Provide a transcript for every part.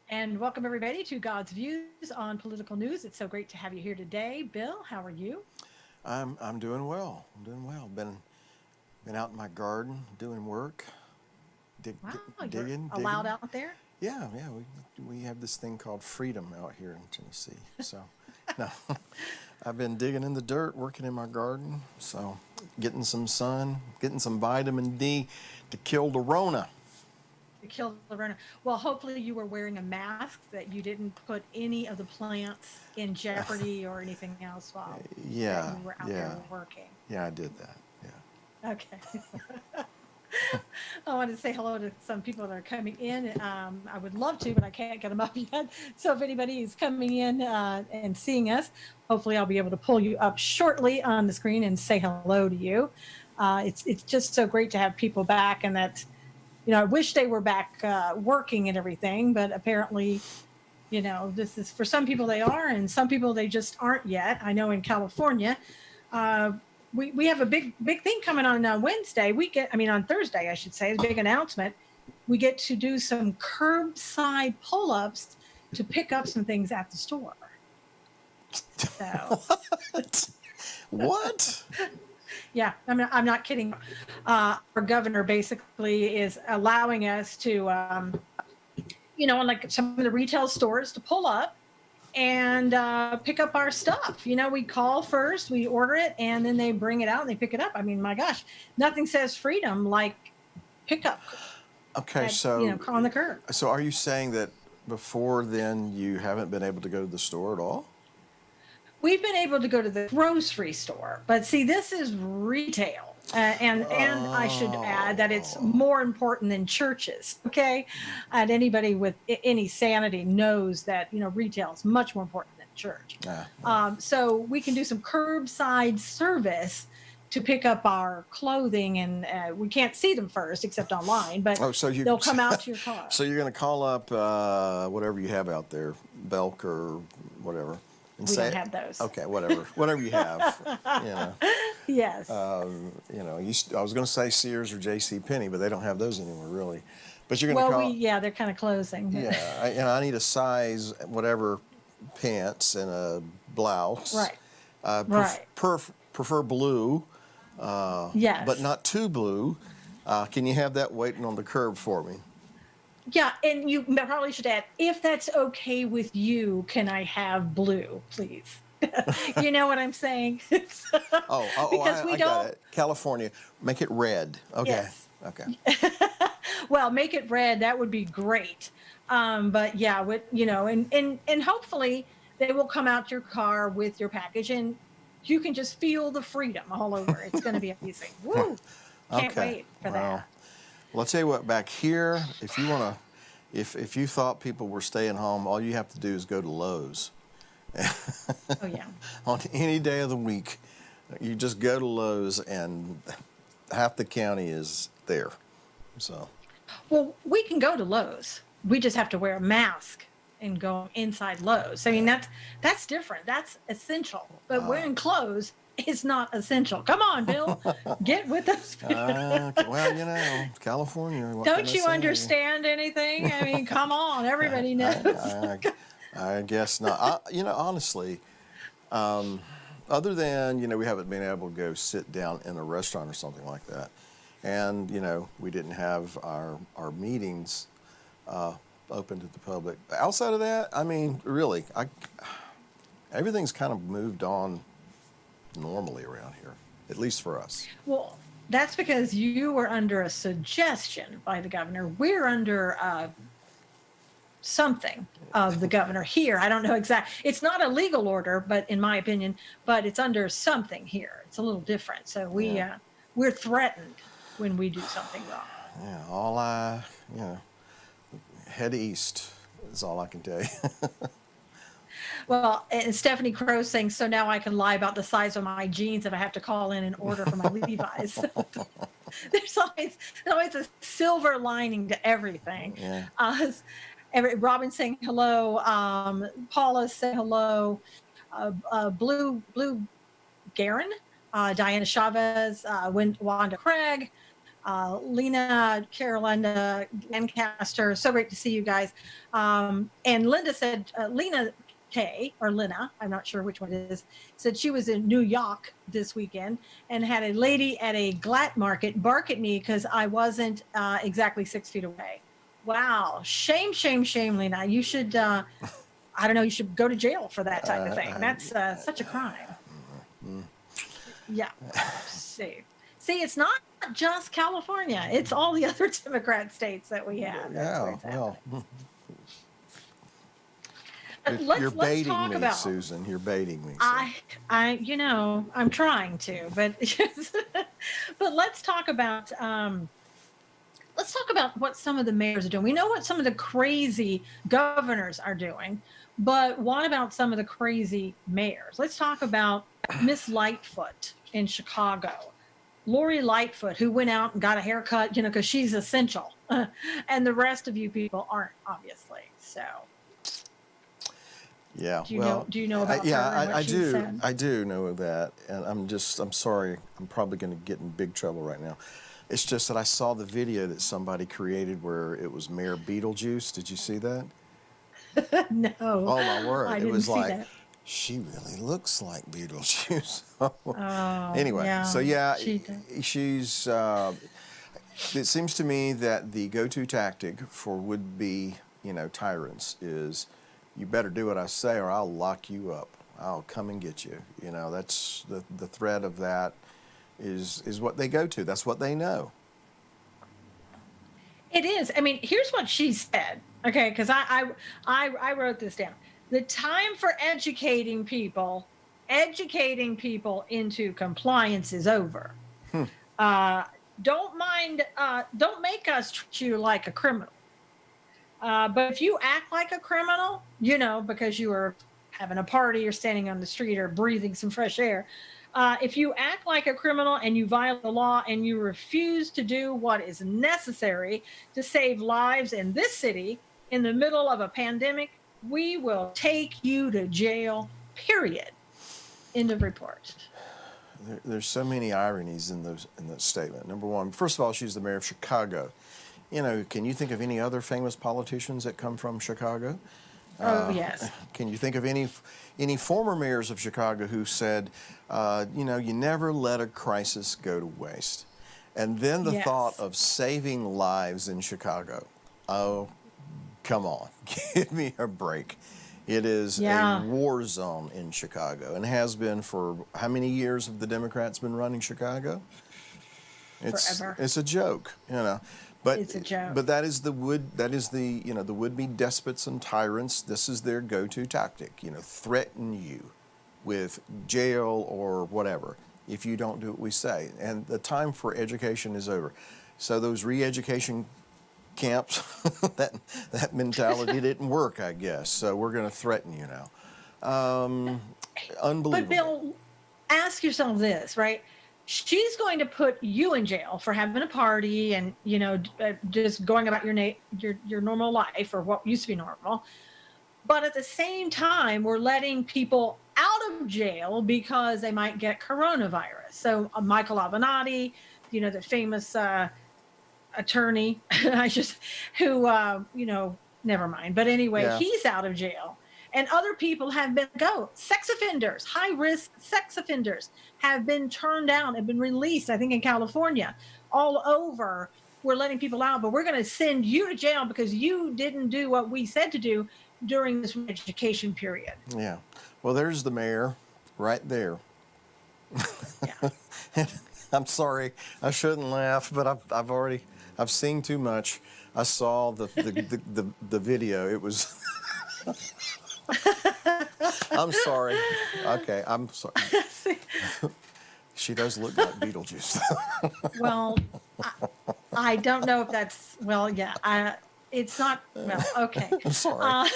And welcome everybody to God's Views on Political News. It's so great to have you here today. Bill, how are you? I'm doing well. I'm doing well. Been out in my garden doing work, Wow, you're digging, allowed digging. out there? Yeah. We have this thing called freedom out here in Tennessee. So, no, I've been digging in the dirt, working in my garden. So, getting some sun, getting some vitamin D to kill the Rona. To kill the runner. Well, hopefully you were wearing a mask that you didn't put any of the plants in jeopardy or anything else while that Yeah, you were out there yeah, working. yeah. I did that. Yeah. Okay. I wanted to say hello to some people that are coming in. I would love to, but I can't get them up yet. So if anybody is coming in and seeing us, hopefully I'll be able to pull you up shortly on the screen and say hello to you. It's just so great to have people back, and that I wish they were back working and everything, but apparently this is for some people they are, and some people they just aren't yet. I know in California, uh, we have a big thing coming on Wednesday. On Thursday, I should say, a big announcement. We get to do some curbside pull-ups to pick up some things at the store. So What? What? yeah, I'm not kidding. Our governor basically is allowing us to, like some of the retail stores to pull up and pick up our stuff. We call first, we order it, and then they bring it out and they pick it up. I mean, my gosh, nothing says freedom like pickup Okay, at so on the curb. so are you saying that before then you haven't been able to go to the store at all? We've been able to go to the grocery store, but see, this is retail. And I should add that it's Oh, more important than churches. Okay, and anybody with any sanity knows that retail is much more important than church. yeah. So we can do some curbside service to pick up our clothing, and we can't see them first except online, but Oh, so you, they'll come out to your car. so you're going to call up whatever you have out there, Belk or whatever, and We don't say, have those. okay, whatever you have, you know, Yes. I was going to say Sears or J.C. Penney, but they don't have those anymore, really. But you're going to Well, call, yeah, they're kind of closing. yeah, I need a size whatever pants and a blouse. Right. Pref- Right. prefer blue, but Yes. not too blue. Can you have that waiting on the curb for me? Yeah, and you probably should add, if that's okay with you, can I have blue, please? You know what I'm saying? Because we I got don't. it. California, make it red. Okay, Yes. okay. Well, make it red. That would be great. But yeah, and hopefully they will come out your car with your package, and you can just feel the freedom all over. It's going to be amazing. Woo! Can't Okay. wait for Well, that. well, I'll tell you what. Back here, if you want to, if you thought people were staying home, all you have to do is go to Lowe's Oh yeah. on any day of the week. You just go to Lowe's, and half the county is there. So. Well, we can go to Lowe's. We just have to wear a mask and go inside Lowe's. I mean, that's different. That's essential. But wearing clothes is not essential. Come on, Bill, get with us. Well, California. What can Don't I you say? understand anything? I mean, come on, everybody knows. I, I guess not. Honestly, other than we haven't been able to go sit down in a restaurant or something like that, and we didn't have our meetings open to the public. Outside of that, I mean, really, everything's kind of moved on normally around here, at least for us. Well, that's because you were under a suggestion by the governor. We're under something of the governor here. I don't know exactly. It's not a legal order, but in my opinion, but it's under something here. It's a little different. So Yeah. we're threatened when we do something wrong. Yeah, head east is all I can tell you. Well, and Stephanie Crow saying, so now I can lie about the size of my jeans if I have to call in and order for my Levi's. There's always a silver lining to everything. Yeah. Robin saying hello. Paula saying hello. Blue Garin, Diana Chavez, Wanda Craig, Lena, Carolina, Lancaster. So great to see you guys. And Linda said, Lena K, or Lena, I'm not sure which one it is, said she was in New York this weekend and had a lady at a Glatt market bark at me because I wasn't exactly 6 feet away. Wow. Shame, shame, shame, Lena. You should, I don't know, you should go to jail for that type of thing. That's such a crime. Yeah. See, it's not just California. It's all the other Democrat states that we have. Yeah, well, let's you're baiting talk me, about, Susan. You're baiting me. So. I'm trying to, but but let's talk about what some of the mayors are doing. We know what some of the crazy governors are doing, but what about some of the crazy mayors? Let's talk about Miss Lightfoot in Chicago. Lori Lightfoot, who went out and got a haircut, because she's essential, and the rest of you people aren't, obviously. So, yeah. Do you know about her? Yeah, I do. Said? I do know that, and I'm sorry. I'm probably going to get in big trouble right now. It's just that I saw the video that somebody created where it was Mayor Beetlejuice. Did you see that? No. Oh my word! I It didn't was see like. that. She really looks like Beetlejuice. Oh, anyway, yeah, so yeah, she's. It seems to me that the go-to tactic for would-be, tyrants is, you better do what I say, or I'll lock you up. I'll come and get you. That's the threat of that is what they go to. That's what they know. It is. I mean, here's what she said. Okay, because I wrote this down. The time for educating people into compliance is over. Don't make us treat you like a criminal. But if you act like a criminal, because you are having a party or standing on the street or breathing some fresh air, if you act like a criminal and you violate the law and you refuse to do what is necessary to save lives in this city in the middle of a pandemic, we will take you to jail, period. End of report. There's so many ironies in that statement. Number one, first of all, she's the mayor of Chicago. Can you think of any other famous politicians that come from Chicago? Oh, yes. Can you think of any former mayors of Chicago who said, you never let a crisis go to waste? And then the thought of saving lives in Chicago. Oh, come on, give me a break. It is a war zone in Chicago and has been for how many years have the Democrats been running Chicago? Forever. It's a joke, But it's a joke. But that is the would-be despots and tyrants. This is their go-to tactic. Threaten you with jail or whatever if you don't do what we say. And the time for education is over. So those re-education camps, that mentality didn't work, I guess. So we're going to threaten you now. Unbelievable. But Bill, ask yourself this, right? She's going to put you in jail for having a party and just going about your normal life, or what used to be normal. But at the same time, we're letting people out of jail because they might get coronavirus. So Michael Avenatti, the famous attorney, never mind. But anyway, he's out of jail. And other people have been sex offenders, high-risk sex offenders have been turned down, have been released, I think in California, all over. We're letting people out, but we're going to send you to jail because you didn't do what we said to do during this education period. Yeah. Well, there's the mayor right there. Yeah. I'm sorry, I shouldn't laugh, but I've seen too much. I saw the video. It was. I'm sorry. Okay, I'm sorry. She does look like Beetlejuice. Well, I don't know if that's, it's not, okay. I'm sorry.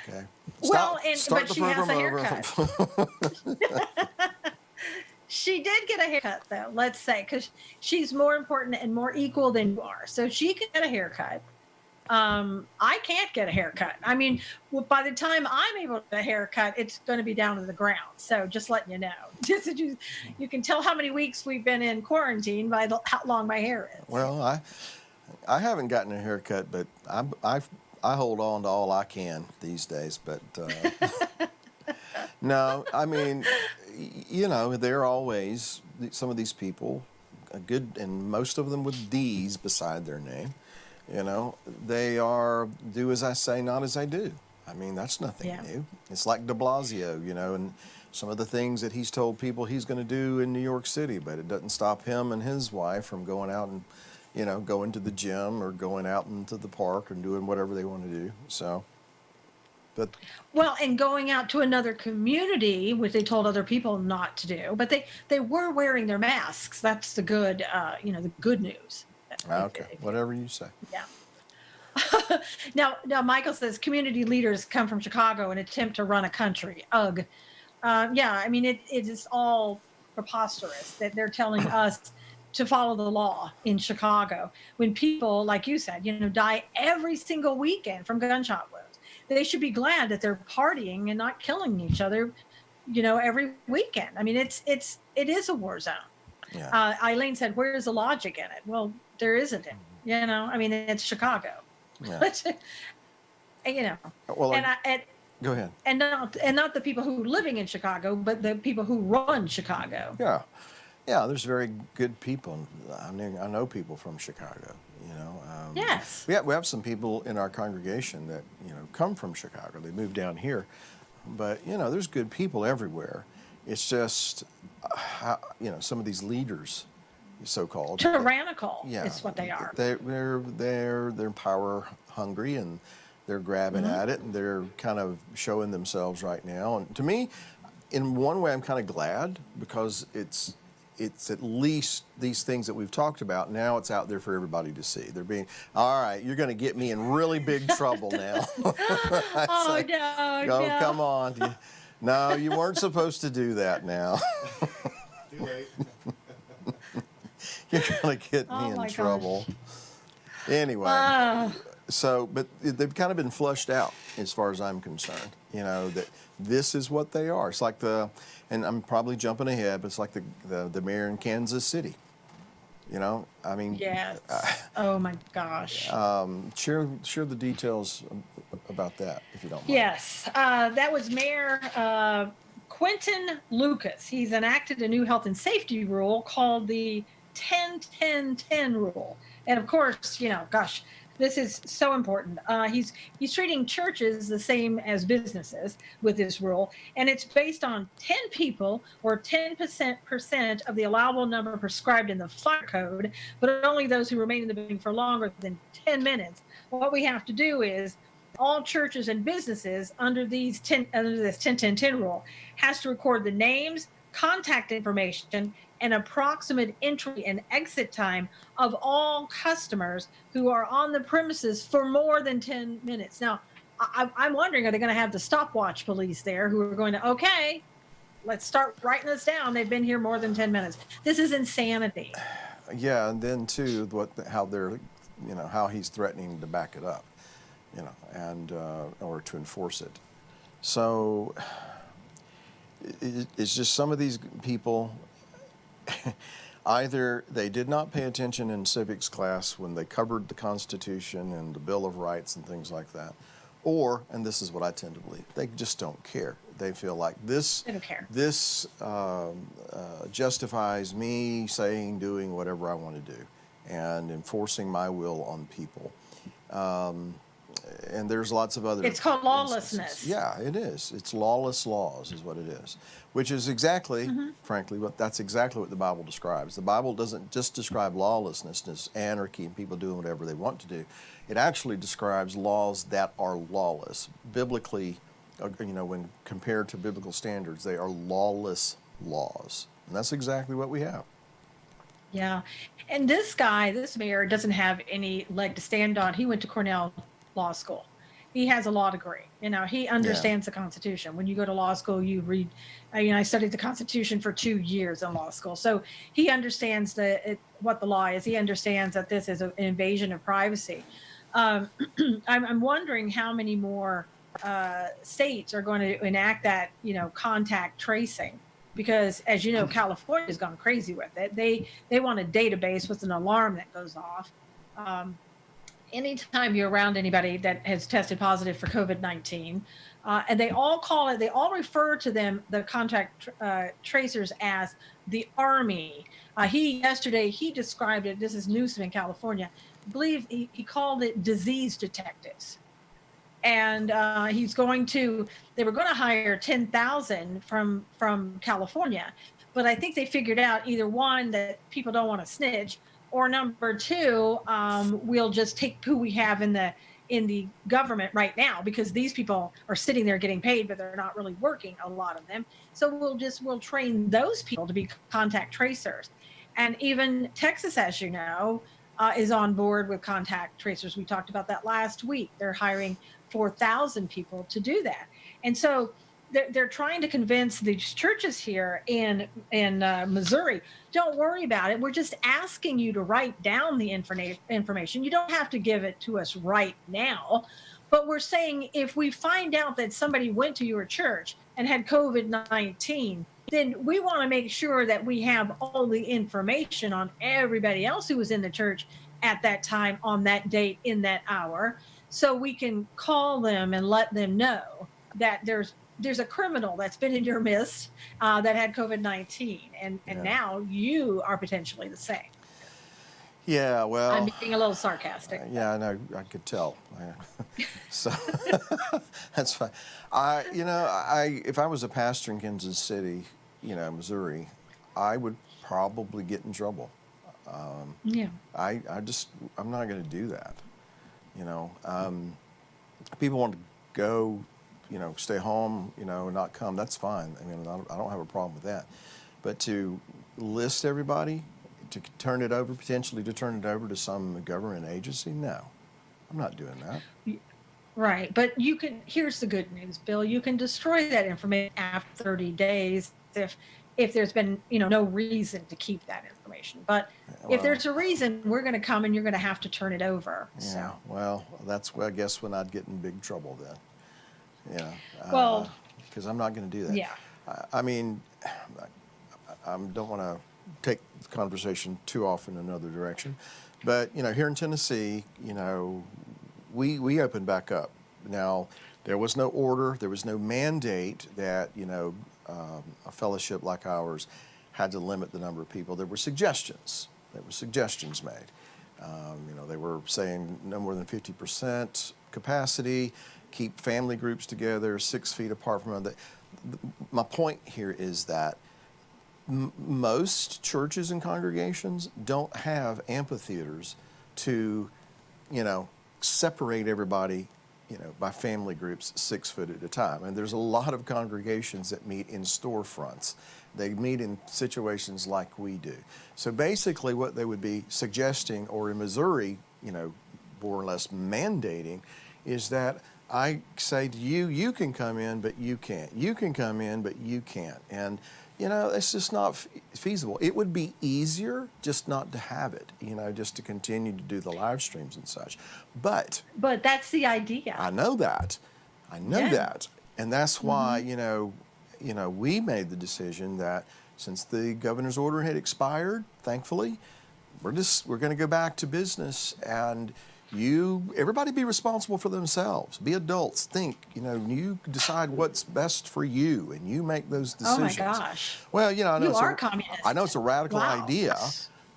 Okay. But she has a haircut. She did get a haircut, though, let's say, because she's more important and more equal than you are. So she can get a haircut. I can't get a haircut. I mean, well, by the time I'm able to get a haircut, it's going to be down to the ground. So just letting you know, just so you can tell how many weeks we've been in quarantine by how long my hair is. Well, I haven't gotten a haircut, but I hold on to all I can these days. But no, I mean, you know, they're always some of these people, good, and most of them with D's beside their name. You know, they are do as I say, not as I do. I mean, that's nothing Yeah. new. It's like De Blasio, you know, and some of the things that he's told people he's going to do in New York City, but it doesn't stop him and his wife from going out and, you know, going to the gym or going out into the park and doing whatever they want to do. So, but Well, and going out to another community, which they told other people not to do, but they were wearing their masks. That's the good, the good news. okay, whatever you say. Yeah. Now, Michael says community leaders come from Chicago and attempt to run a country. Ugh. Yeah, I mean, it is all preposterous that they're telling us to follow the law in Chicago when people, like you said, die every single weekend from gunshot wounds. They should be glad that they're partying and not killing each other, every weekend. I mean, it is a war zone. Yeah. Eileen said, "Where's the logic in it?" Well, there isn't it. I mean, it's Chicago. Yeah. But, Well, and go ahead. not the people who are living in Chicago, but the people who run Chicago. Yeah. Yeah, there's very good people. I mean, I know people from Chicago, Yes. We have some people in our congregation that, come from Chicago. They moved down here. But, there's good people everywhere. It's just, some of these leaders, so-called. Tyrannical Yeah. is what they are. They're power hungry, and they're grabbing Mm-hmm. at it, and they're kind of showing themselves right now. And to me, in one way, I'm kind of glad, because it's at least these things that we've talked about, now it's out there for everybody to see. They're being, all right, you're going to get me in really big trouble now. Oh, no. Come on. No, you weren't supposed to do that now. Too late. You're going to get Oh, me my in gosh. trouble. Anyway. So, but they've kind of been flushed out as far as I'm concerned. That this is what they are. It's like and I'm probably jumping ahead, but it's like the mayor in Kansas City. I mean, Yes. Oh, my gosh. share the details about that, if you don't mind. Yes, that was Mayor Quentin Lucas. He's enacted a new health and safety rule called the 10-10-10 rule. And of course, gosh, this is so important. He's treating churches the same as businesses with this rule, and it's based on 10 people or 10% of the allowable number prescribed in the fire code, but only those who remain in the building for longer than 10 minutes. What we have to do is all churches and businesses under this 10-10-10 rule has to record the names, contact information, and approximate entry and exit time of all customers who are on the premises for more than 10 minutes. Now, I'm wondering, are they going to have the stopwatch police there who are going to, okay, let's start writing this down. They've been here more than 10 minutes. This is insanity. Yeah, and then too, how he's threatening to back it up, and or to enforce it. So it's just some of these people. Either they did not pay attention in civics class when they covered the Constitution and the Bill of Rights and things like that, or, and this is what I tend to believe, they just don't care. They feel like this. They don't care. This justifies me doing whatever I want to do, and enforcing my will on people. And there's lots of other. It's called instances. lawlessness. Yeah, it is. It's lawless laws, is what it is. Which is exactly, frankly, that's exactly what the Bible describes. The Bible doesn't just describe lawlessness as anarchy and people doing whatever they want to do. It actually describes laws that are lawless. Biblically, when compared to biblical standards, they are lawless laws. And that's exactly what we have. Yeah. And this mayor, doesn't have any leg to stand on. He went to Cornell Law School. He has a law degree. He understands the Constitution. When you go to law school, you read. I studied the Constitution for 2 years in law school, so he understands what the law is. He understands that this is an invasion of privacy. I'm wondering how many more states are going to enact that, contact tracing, because as you know, California's gone crazy with it. They want a database with an alarm that goes off. Um, Anytime you're around anybody that has tested positive for COVID-19, and they all refer to them, the contact tracers, as the Army. Yesterday, he described it, this is Newsom in California, I believe he called it disease detectives. And they were going to hire 10,000 from California. But I think they figured out, either one, that people don't want to snitch, or number two, we'll just take who we have in the government right now, because these people are sitting there getting paid, but they're not really working, a lot of them. So we'll train those people to be contact tracers. And even Texas, as you know, is on board with contact tracers. We talked about that last week. They're hiring 4,000 people to do that. And so they're trying to convince these churches here in Missouri, don't worry about it. We're just asking you to write down the information. You don't have to give it to us right now. But we're saying, if we find out that somebody went to your church and had COVID-19, then we want to make sure that we have all the information on everybody else who was in the church at that time, on that date, in that hour, so we can call them and let them know that there's a criminal that's been in your midst that had COVID-19, and now you are potentially the same. Yeah, well, I'm being a little sarcastic. yeah, I know, I could tell. So that's fine. If I was a pastor in Kansas City, Missouri, I would probably get in trouble. Yeah. I'm not going to do that. People want to go, stay home, not come. That's fine. I mean, I don't have a problem with that. But to list everybody, potentially to turn it over to some government agency, no, I'm not doing that. Right. But here's the good news, Bill. You can destroy that information after 30 days if there's been, no reason to keep that information. But if there's a reason, we're going to come and you're going to have to turn it over. Yeah, So. well, that's, I guess, when I'd get in big trouble then. Well, because I'm not going to do that. yeah. I mean, I don't want to take the conversation too off in another direction, but here in Tennessee, we opened back up. Now, there was no order, there was no mandate that a fellowship like ours had to limit the number of people. There were suggestions. There were suggestions made. They were saying no more than 50% capacity, keep family groups together, 6 feet apart from other. My point here is that most churches and congregations don't have amphitheaters to, separate everybody, by family groups 6 foot at a time. And there's a lot of congregations that meet in storefronts. They meet in situations like we do. So basically what they would be suggesting, or in Missouri, more or less mandating, is that I say to you, you can come in, but you can't. You can come in, but you can't. And it's just not feasible. It would be easier just not to have it, just to continue to do the live streams and such. But that's the idea. I know that. That. And that's why, we made the decision that since the governor's order had expired, thankfully, we're going to go back to business, and everybody be responsible for themselves. Be adults. Think, you decide what's best for you, and you make those decisions. Oh my gosh. Well, I know you are communist. I know it's a radical Wow. idea.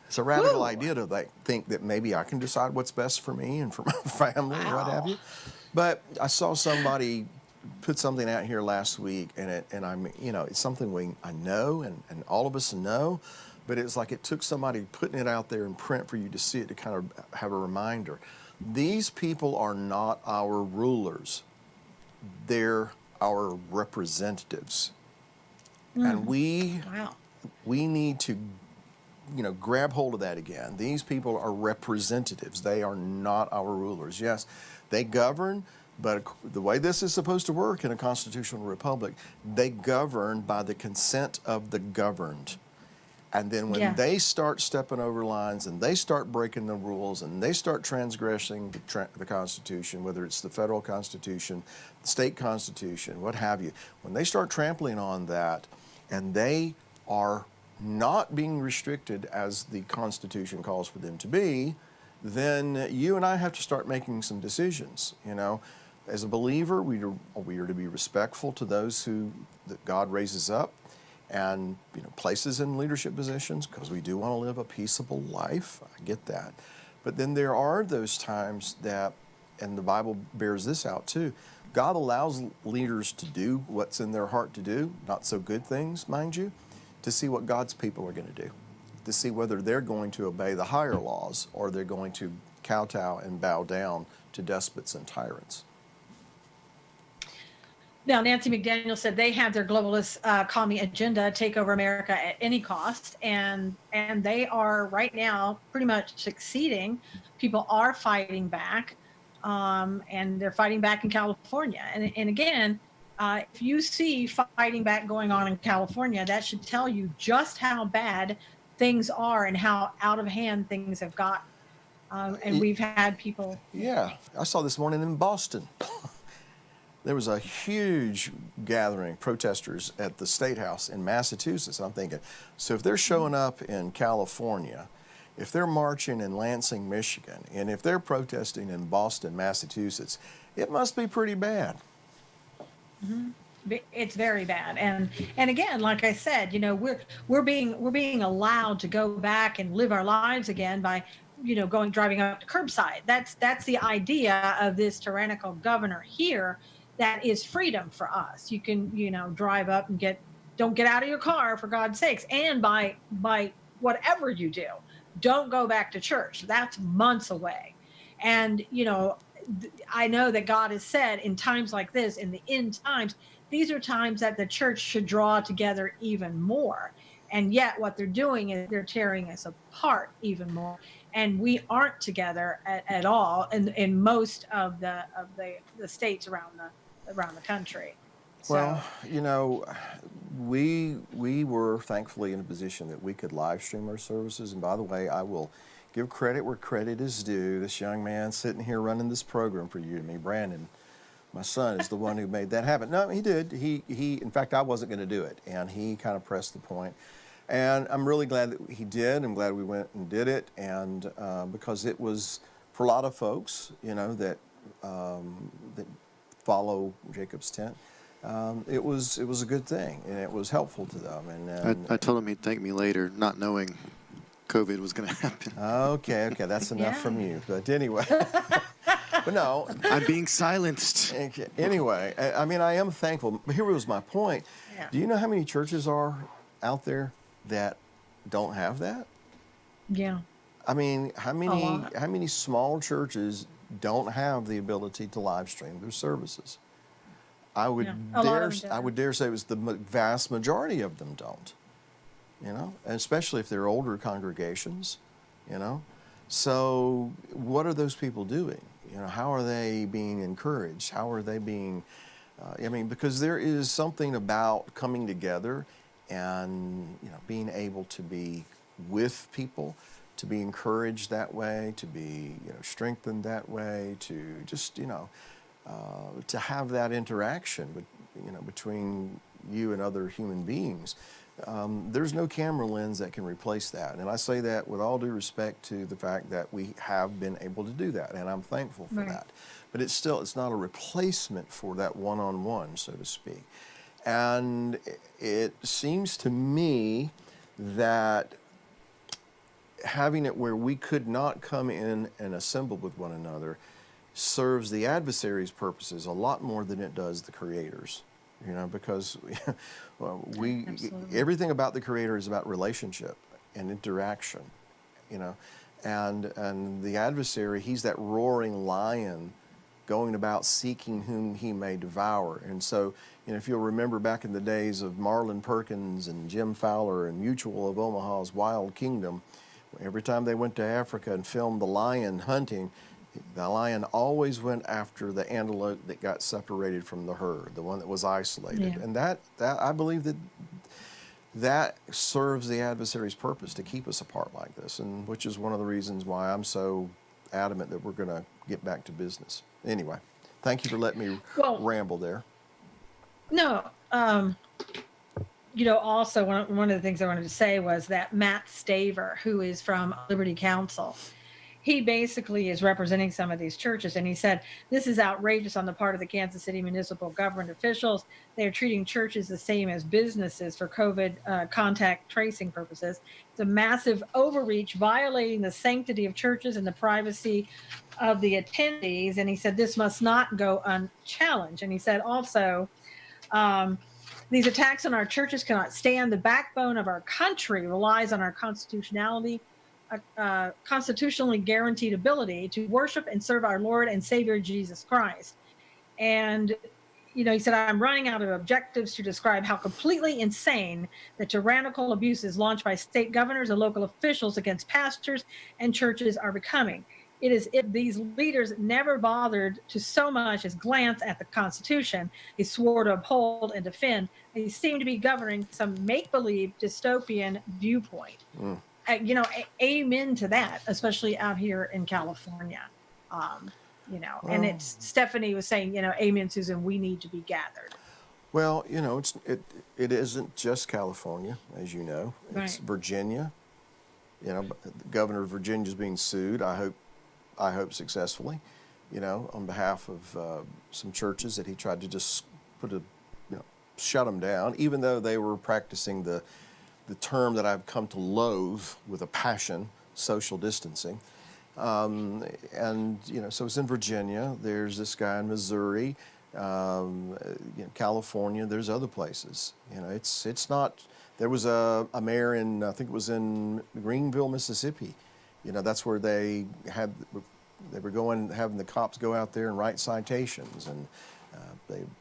It's a radical idea to think that maybe I can decide what's best for me and for my family, or what have you. But I saw somebody put something out here last week, and it's something I know, and all of us know. But it's like it took somebody putting it out there in print for you to see it, to kind of have a reminder. These people are not our rulers. They're our representatives. And we need to, grab hold of that again. These people are representatives. They are not our rulers. Yes, they govern, but the way this is supposed to work in a constitutional republic, they govern by the consent of the governed. And then when Yes. they start stepping over lines and they start breaking the rules and they start transgressing the Constitution, whether it's the federal Constitution, the state Constitution, what have you, when they start trampling on that and they are not being restricted as the Constitution calls for them to be, then you and I have to start making some decisions. You know, as a believer, we are to be respectful to those that God raises up and places in leadership positions, because we do want to live a peaceable life. I get that. But then there are those times that, and the Bible bears this out too, God allows leaders to do what's in their heart to do, not so good things, mind you, to see what God's people are going to do, to see whether they're going to obey the higher laws or they're going to kowtow and bow down to despots and tyrants. Now, Nancy McDaniel said they have their globalist commie agenda, take over America at any cost, and they are right now pretty much succeeding. People are fighting back, and they're fighting back in California. And again, if you see fighting back going on in California, that should tell you just how bad things are and how out of hand things have gotten. And we've had people. Yeah, I saw this morning in Boston. There was a huge gathering, protesters at the State House in Massachusetts. I'm thinking, so if they're showing up in California, if they're marching in Lansing, Michigan, and if they're protesting in Boston, Massachusetts, it must be pretty bad. Mm-hmm. It's very bad. And again, like I said, we're being allowed to go back and live our lives again by driving up to curbside. That's the idea of this tyrannical governor here. That is freedom for us. You can, drive up and don't get out of your car, for God's sakes. And by whatever you do, don't go back to church. That's months away. And, I know that God has said in times like this, in the end times, these are times that the church should draw together even more. And yet what they're doing is they're tearing us apart even more. And we aren't together at all in most of the states around the country. So, well, we were thankfully in a position that we could live stream our services. And by the way, I will give credit where credit is due. This young man sitting here running this program for you and me, Brandon, my son, is the one who made that happen. No, he did. He in fact, I wasn't going to do it, and he kind of pressed the point. And I'm really glad that he did. I'm glad we went and did it, and because it was, for a lot of folks, that follow Jacob's Tent, it was a good thing, and it was helpful to them. And I told him he'd thank me later, not knowing COVID was going to happen. Okay, that's enough from you. But anyway, but no, I'm being silenced. Anyway, I mean, I am thankful. But here was my point. Yeah. Do you know how many churches are out there that don't have that? Yeah. I mean, how many small churches don't have the ability to live stream their services? I would dare say it was the vast majority of them don't. And especially if they're older congregations, So what are those people doing? How are they being encouraged? How are they being, because there is something about coming together and, being able to be with people, to be encouraged that way, to be, strengthened that way, to just, to have that interaction, between you and other human beings. There's no camera lens that can replace that. And I say that with all due respect to the fact that we have been able to do that, and I'm thankful for that. But it's not a replacement for that one-on-one, so to speak. And it seems to me that having it where we could not come in and assemble with one another serves the adversary's purposes a lot more than it does the creator's. Because everything about the Creator is about relationship and interaction, and the adversary, he's that roaring lion going about seeking whom he may devour. And so, if you'll remember back in the days of Marlon Perkins and Jim Fowler and Mutual of Omaha's Wild Kingdom, every time they went to Africa and filmed the lion hunting, the lion always went after the antelope that got separated from the herd, the one that was isolated. Yeah. And that I believe that that serves the adversary's purpose to keep us apart like this, and which is one of the reasons why I'm so adamant that we're going to get back to business. Anyway, thank you for letting me Well, ramble there. no, also one of the things I wanted to say was that Matt Staver, who is from Liberty Counsel, he basically is representing some of these churches, and he said this is outrageous on the part of the Kansas City municipal government officials. They are treating churches the same as businesses for COVID contact tracing purposes. It's a massive overreach, violating the sanctity of churches and the privacy of the attendees. And he said this must not go unchallenged. And he said also, these attacks on our churches cannot stand. The backbone of our country relies on our constitutionally guaranteed ability to worship and serve our Lord and Savior Jesus Christ. And he said, I'm running out of objectives to describe how completely insane the tyrannical abuses launched by state governors and local officials against pastors and churches are becoming. It is if these leaders never bothered to so much as glance at the Constitution they swore to uphold and defend. They seem to be governing some make-believe dystopian viewpoint. Amen to that, especially out here in California. And it's Stephanie was saying, amen, Susan, we need to be gathered. Well, it isn't just California, as you know. It's Right. Virginia. The governor of Virginia is being sued. I hope successfully. On behalf of some churches that he tried to just shut them down, even though they were practicing the term that I've come to loathe with a passion, social distancing. So it's in Virginia. There's this guy in Missouri, California. There's other places. It's not. There was a mayor in, I think it was in Greenville, Mississippi. That's where they were having the cops go out there and write citations, and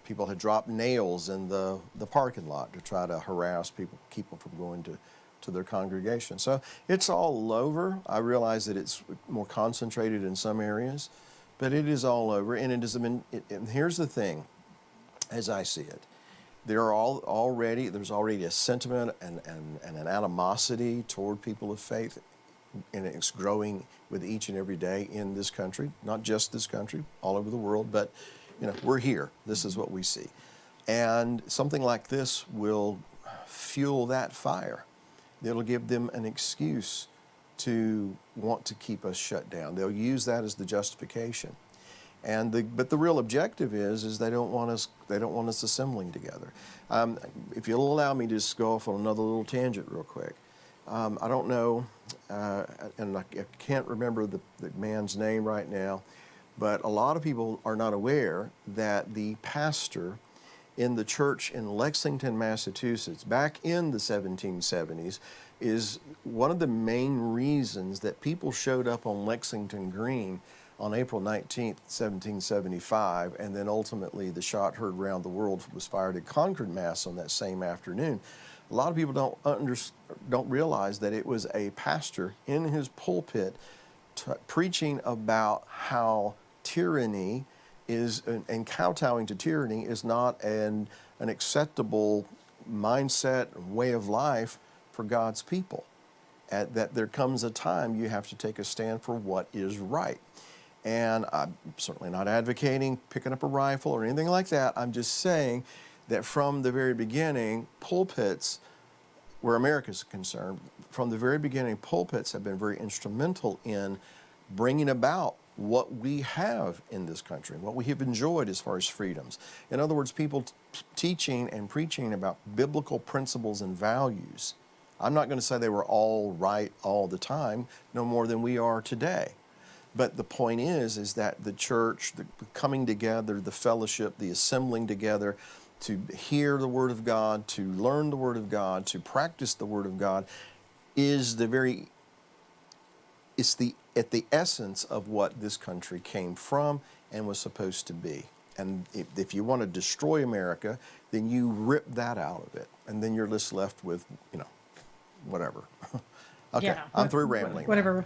people had dropped nails in the parking lot to try to harass people, keep them from going to their congregation. So it's all over. I realize that it's more concentrated in some areas, but it is all over. And and here's the thing, as I see it, there's already a sentiment and an animosity toward people of faith, and it's growing with each and every day in this country, not just this country, all over the world, but we're here. This is what we see. And something like this will fuel that fire. It'll give them an excuse to want to keep us shut down. They'll use that as the justification. But the real objective is they don't want us assembling together. If you'll allow me to just go off on another little tangent real quick. I don't know, and I can't remember the man's name right now, but a lot of people are not aware that the pastor in the church in Lexington, Massachusetts, back in the 1770s, is one of the main reasons that people showed up on Lexington Green on April 19th, 1775, and then ultimately the shot heard round the world was fired at Concord, Mass on that same afternoon. A lot of people don't realize that it was a pastor in his pulpit preaching about how tyranny is, and kowtowing to tyranny is not an acceptable mindset, way of life for God's people. That there comes a time you have to take a stand for what is right. And I'm certainly not advocating picking up a rifle or anything like that. I'm just saying that from the very beginning, pulpits, where America is concerned, from the very beginning, pulpits have been very instrumental in bringing about what we have in this country, what we have enjoyed as far as freedoms. In other words, people teaching and preaching about biblical principles and values. I'm not going to say they were all right all the time, no more than we are today. But the point is that the church, the coming together, the fellowship, the assembling together to hear the Word of God, to learn the Word of God, to practice the Word of God, is at the essence of what this country came from and was supposed to be. And if you want to destroy America, then you rip that out of it, and then you're just left with, whatever. Okay, Yeah, I'm through rambling. Whatever.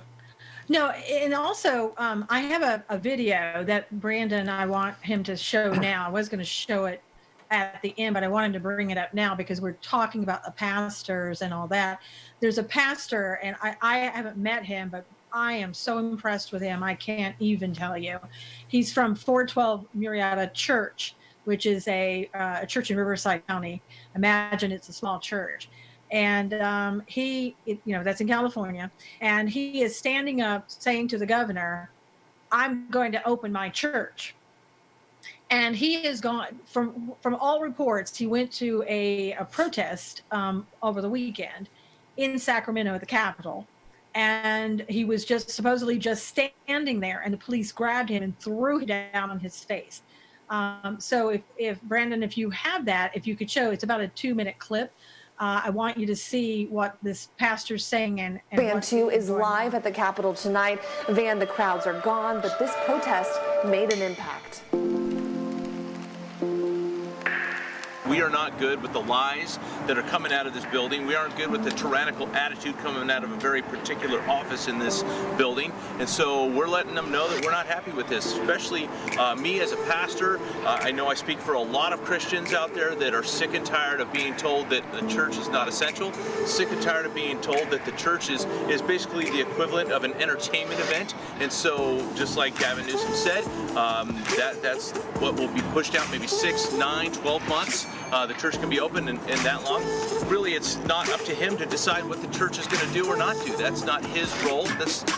No, and also I have a video that Brandon, I want him to show now. I was going to show it at the end, but I wanted to bring it up now because we're talking about the pastors and all that. There's a pastor, and I haven't met him, but I am so impressed with him. I can't even tell you. He's from 412 Murrieta Church, which is a church in Riverside County. Imagine it's a small church. And that's in California. And he is standing up saying to the governor, I'm going to open my church. And he has gone from all reports. He went to a protest over the weekend in Sacramento at the Capitol. And he was just supposedly just standing there, and the police grabbed him and threw him down on his face. So if Brandon, if you have that, if you could show, it's about a 2-minute clip. I want you to see what this pastor's saying. And Van 2 is live at the Capitol tonight. Van, the crowds are gone, but this protest made an impact. We are not good with the lies that are coming out of this building. We aren't good with the tyrannical attitude coming out of a very particular office in this building. And so we're letting them know that we're not happy with this, especially me as a pastor. I know I speak for a lot of Christians out there that are sick and tired of being told that the church is not essential, sick and tired of being told that the church is basically the equivalent of an entertainment event. And so just like Gavin Newsom said, that's what will be pushed out maybe 6, 9, 12 months. The church can be open in that long. Really, it's not up to him to decide what the church is going to do or not do. That's not his role.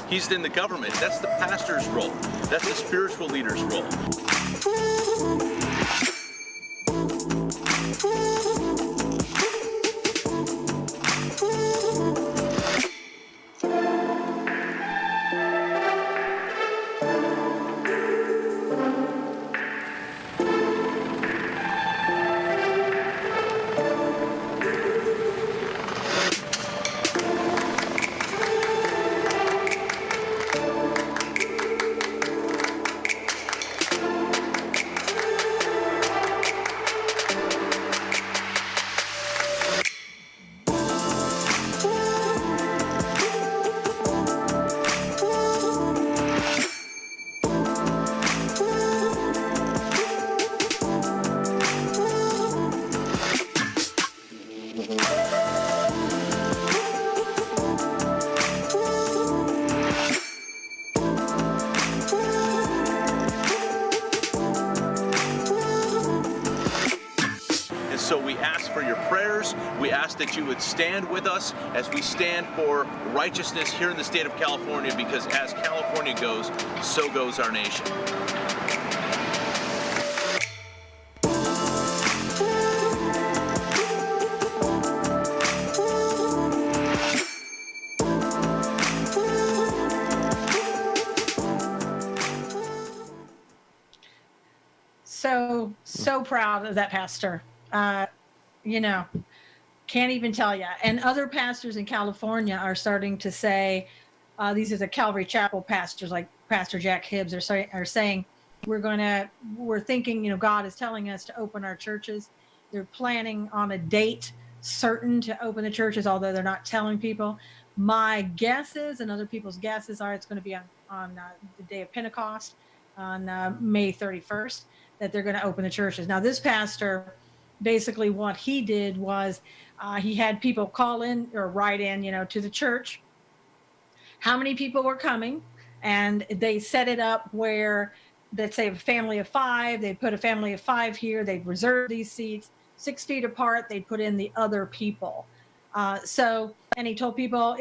He's in the government. That's the pastor's role. That's the spiritual leader's role. So we ask for your prayers. We ask that you would stand with us as we stand for righteousness here in the state of California, because as California goes, so goes our nation. So proud of that pastor. Can't even tell you. And other pastors in California are starting to say, these are the Calvary Chapel pastors, like Pastor Jack Hibbs, are saying, we're thinking, God is telling us to open our churches. They're planning on a date certain to open the churches, although they're not telling people. My guesses and other people's guesses are it's going to be on the day of Pentecost on May 31st that they're going to open the churches. Now, this pastor, basically what he did was he had people call in or write in, to the church, how many people were coming, and they set it up where, let's say, a family of 5, they'd put a family of 5 here, they'd reserve these seats 6 feet apart, they'd put in the other people. And he told people,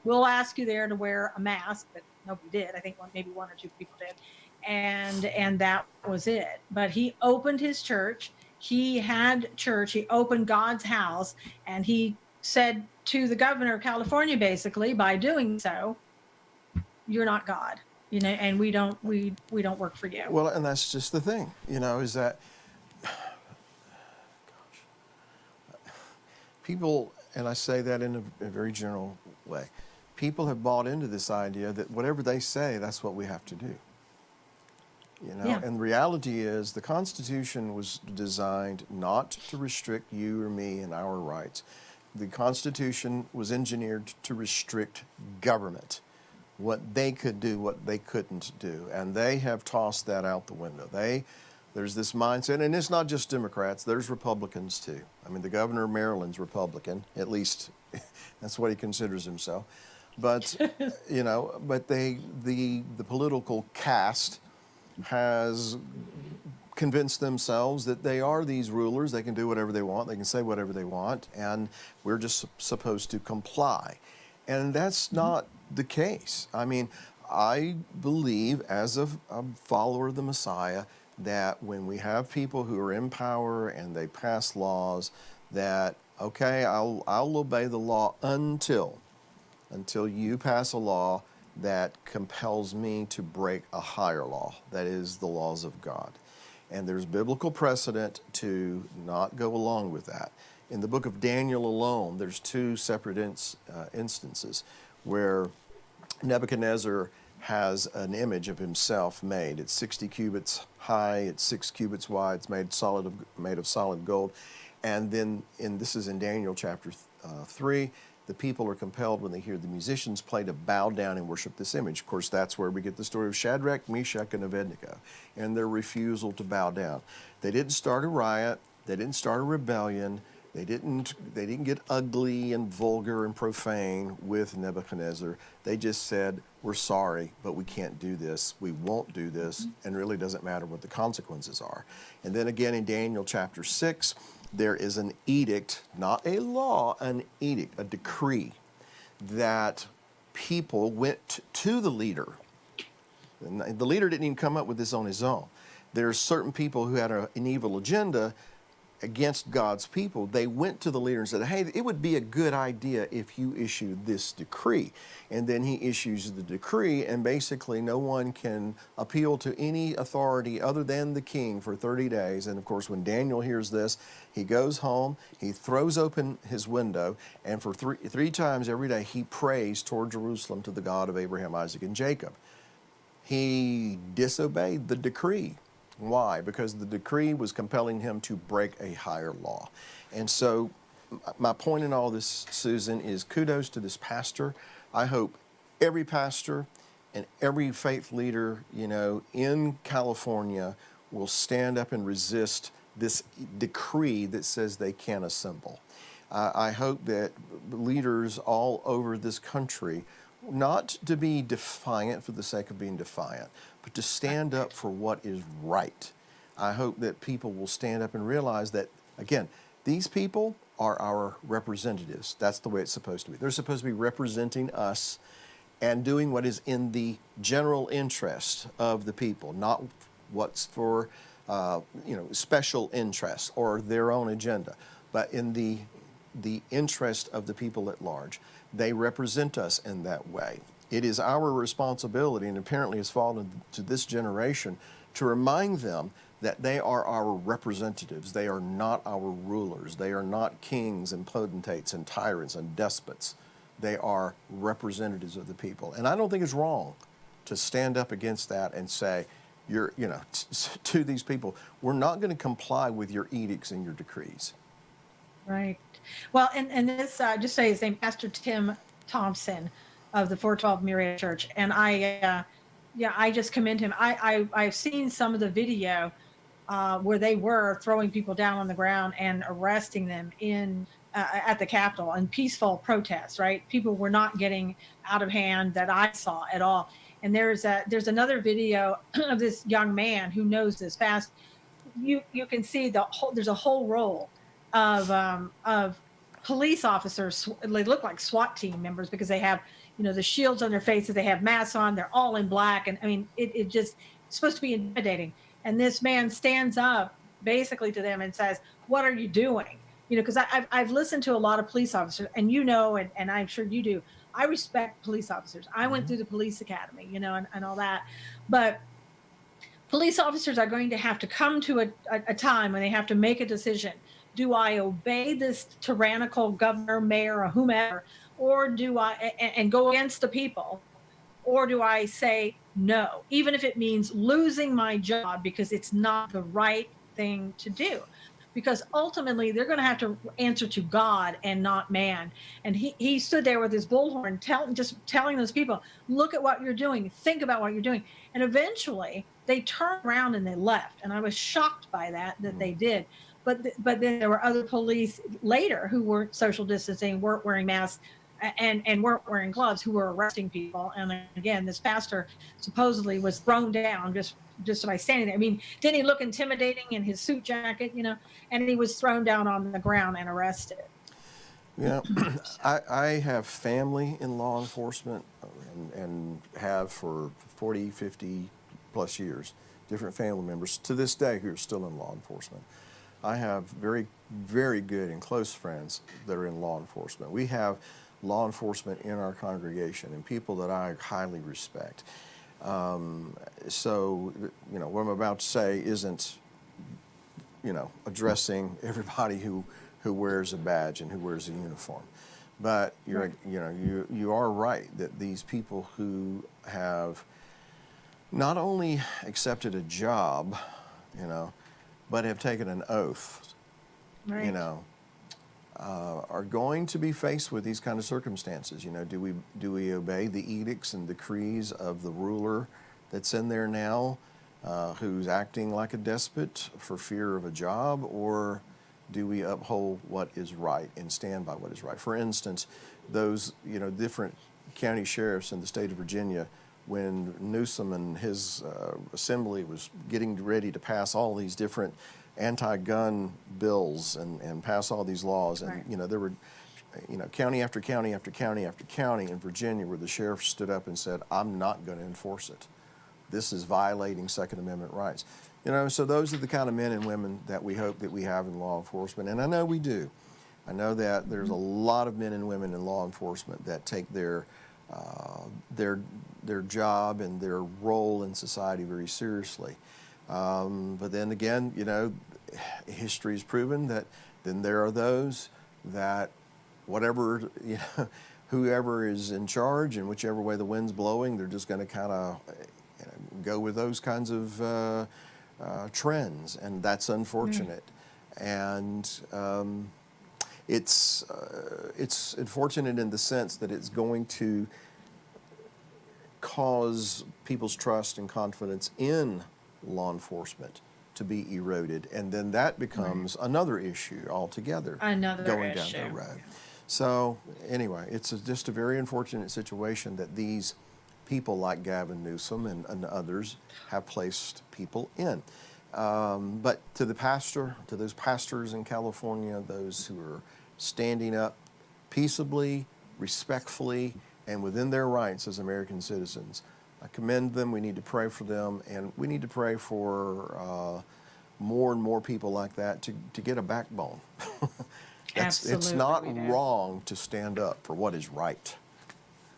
we'll ask you there to wear a mask, but nobody did. I think maybe 1 or 2 people did. And that was it. But he opened his church. He had church. He opened God's house, and he said to the governor of California, basically, by doing so, you're not God, and we don't work for you. Well, and that's just the thing, is that people, and I say that in a very general way, people have bought into this idea that whatever they say, that's what we have to do. Yeah. And the reality is the Constitution was designed not to restrict you or me and our rights. The Constitution was engineered to restrict government, what they could do, what they couldn't do. And they have tossed that out the window. The There's this mindset, and it's not just Democrats, there's Republicans too. I mean, the governor of Maryland's Republican, at least that's what he considers himself. But, you know, but the political caste has convinced themselves that they are these rulers. They can do whatever they want. They can say whatever they want. And we're just supposed to comply. And that's not the case. I mean, I believe as a follower of the Messiah that when we have people who are in power and they pass laws that, okay, I'll obey the law until you pass a law that compels me to break a higher law, that is the laws of God. And there's biblical precedent to not go along with that. In the book of Daniel alone, there's 2 separate instances where Nebuchadnezzar has an image of himself made. It's 60 cubits high, it's 6 cubits wide, it's made of solid gold. And then, this is in Daniel chapter 3, the people are compelled when they hear the musicians play to bow down and worship this image. Of course, that's where we get the story of Shadrach, Meshach, and Abednego and their refusal to bow down. They didn't start a riot. They didn't start a rebellion. They didn't get ugly and vulgar and profane with Nebuchadnezzar. They just said, we're sorry, but we can't do this. We won't do this, and it really doesn't matter what the consequences are. And then again in Daniel chapter 6, there is an edict, not a law, an edict, a decree, that people went to the leader. And the leader didn't even come up with this on his own. There's certain people who had an evil agenda against God's people. They went to the leader and said, hey, it would be a good idea if you issued this decree. And then he issues the decree, and basically no one can appeal to any authority other than the king for 30 days. And of course, when Daniel hears this, he goes home, he throws open his window, and for three times every day he prays toward Jerusalem to the God of Abraham, Isaac, and Jacob. He disobeyed the decree. Why? Because the decree was compelling him to break a higher law. And so my point in all this, Susan, is kudos to this pastor. I hope every pastor and every faith leader, in California will stand up and resist this decree that says they can't assemble. I hope that leaders all over this country, not to be defiant for the sake of being defiant, but to stand up for what is right. I hope that people will stand up and realize that, again, these people are our representatives. That's the way it's supposed to be. They're supposed to be representing us and doing what is in the general interest of the people, not what's for special interest or their own agenda, but in the interest of the people at large. They represent us in that way. It is our responsibility, and apparently has fallen to this generation, to remind them that they are our representatives. They are not our rulers. They are not kings and potentates and tyrants and despots. They are representatives of the people. And I don't think it's wrong to stand up against that and say, to these people, we're not going to comply with your edicts and your decrees. Right. Well, and this, just say his name, Pastor Tim Thompson of the 412 Moriah Church. And I just commend him. I've seen some of the video where they were throwing people down on the ground and arresting them at the Capitol in peaceful protests, right? People were not getting out of hand that I saw at all. And there's another video of this young man who knows this fast. You can see there's a whole row of police officers. They look like SWAT team members because they have, the shields on their faces. They have masks on. They're all in black. And I mean, it just, it's supposed to be intimidating. And this man stands up basically to them and says, what are you doing? Because I've listened to a lot of police officers, and and I'm sure you do. I respect police officers. I went through the police academy, and all that. But police officers are going to have to come to a time when they have to make a decision. Do I obey this tyrannical governor, mayor, or whomever, or do I and go against the people, or do I say no, even if it means losing my job because it's not the right thing to do? Because ultimately they're going to have to answer to God and not man. And he stood there with his bullhorn, telling those people, look at what you're doing, think about what you're doing. And eventually they turned around and they left. And I was shocked by that they did. But then there were other police later who weren't social distancing, weren't wearing masks, and weren't wearing gloves, who were arresting people. And again, this pastor supposedly was thrown down just by standing there. I mean, didn't he look intimidating in his suit jacket, you know? And he was thrown down on the ground and arrested. Yeah, I have family in law enforcement and have for 40, 50 plus years, different family members to this day who are still in law enforcement. I have very, very good and close friends that are in law enforcement. We have law enforcement in our congregation and people that I highly respect. So, you know, what I'm about to say isn't, you know, addressing everybody who wears a badge and who wears a uniform. But you are right that these people who have not only accepted a job, you know, but have taken an oath, Right. you know, are going to be faced with these kind of circumstances. You know, do we obey the edicts and decrees of the ruler that's in there now, who's acting like a despot for fear of a job, or do we uphold what is right and stand by what is right? For instance, those, you know, different county sheriffs in the state of Virginia, when Newsom and his assembly was getting ready to pass all these different anti-gun bills and pass all these laws, and Right. you know, there were, you know, county after county after county after county in Virginia where the sheriff stood up and said, "I'm not going to enforce it. This is violating Second Amendment rights." You know, so those are the kind of men and women that we hope that we have in law enforcement, and I know we do. I know that there's a lot of men and women in law enforcement that take their job and their role in society very seriously. But then again, you know, history has proven that then there are those that whatever, you know, whoever is in charge and whichever way the wind's blowing, they're just going to kind of, you know, go with those kinds of trends, and that's unfortunate. And it's unfortunate in the sense that it's going to cause people's trust and confidence in law enforcement to be eroded, and then that becomes another issue altogether. Another going issue. down the road. So anyway, it's just a very unfortunate situation that these people like Gavin Newsom and others have placed people in. But to the pastor, to those pastors in California, those who are standing up peaceably, respectfully, and within their rights as American citizens, I commend them. We need to pray for them, and we need to pray for more and more people like that to get a backbone. It's Absolutely, not we do. wrong to stand up for what is right.